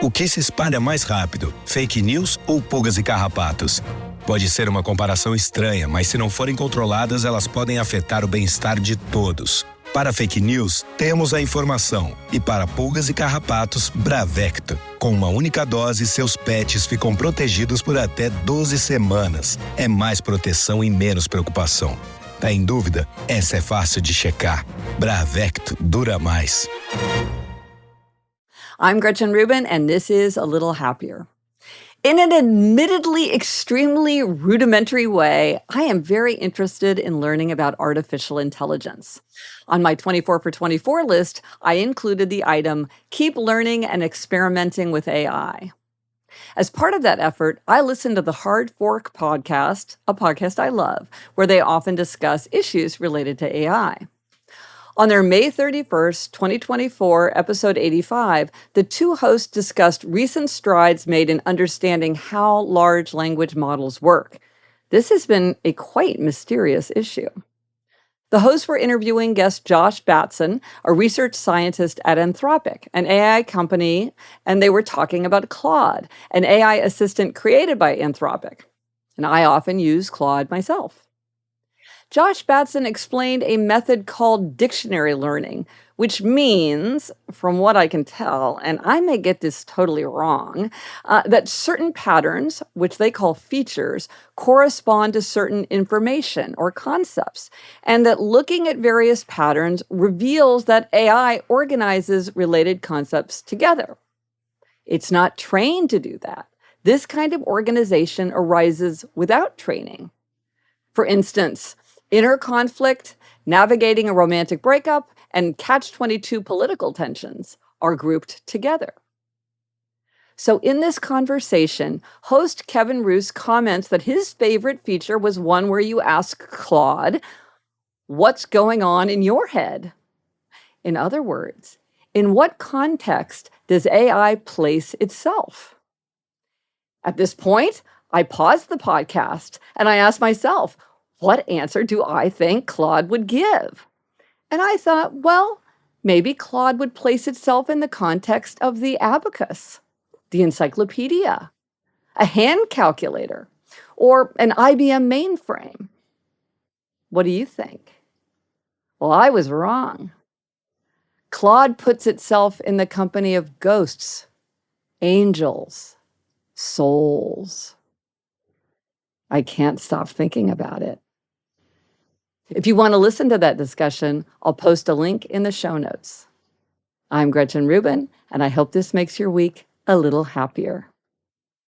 O que se espalha mais rápido, fake news ou pulgas e carrapatos? Pode ser uma comparação estranha, mas se não forem controladas, elas podem afetar o bem-estar de todos. Para fake news, temos a informação. E para pulgas e carrapatos, Bravecto. Com uma única dose, seus pets ficam protegidos por até 12 semanas. É mais proteção e menos preocupação. Tá em dúvida? Essa é fácil de checar. Bravecto dura mais. I'm Gretchen Rubin, and this is A Little Happier. In an admittedly extremely rudimentary way, I am very interested in learning about artificial intelligence. On my 24 for 24 list, I included the item, Keep Learning and Experimenting with AI. As part of that effort, I listened to the Hard Fork podcast, a podcast I love, where they often discuss issues related to AI. On their May 31st, 2024, episode 85, the two hosts discussed recent strides made in understanding how large language models work. This has been a quite mysterious issue. The hosts were interviewing guest Josh Batson, a research scientist at Anthropic, an AI company, and they were talking about Claude, an AI assistant created by Anthropic. And I often use Claude myself. Josh Batson explained a method called dictionary learning, which means, from what I can tell, and I may get this totally wrong, that certain patterns, which they call features, correspond to certain information or concepts, and that looking at various patterns reveals that AI organizes related concepts together. It's not trained to do that. This kind of organization arises without training. For instance, inner conflict, navigating a romantic breakup, and catch-22 political tensions are grouped together. So in this conversation, host Kevin Roos comments that his favorite feature was one where you ask Claude, what's going on in your head? In other words, in what context does AI place itself? At this point, I paused the podcast and I asked myself, what answer do I think Claude would give? And I thought, well, maybe Claude would place itself in the context of the abacus, the encyclopedia, a hand calculator, or an IBM mainframe. What do you think? Well, I was wrong. Claude puts itself in the company of ghosts, angels, souls. I can't stop thinking about it. If you want to listen to that discussion, I'll post a link in the show notes. I'm Gretchen Rubin, and I hope this makes your week a little happier.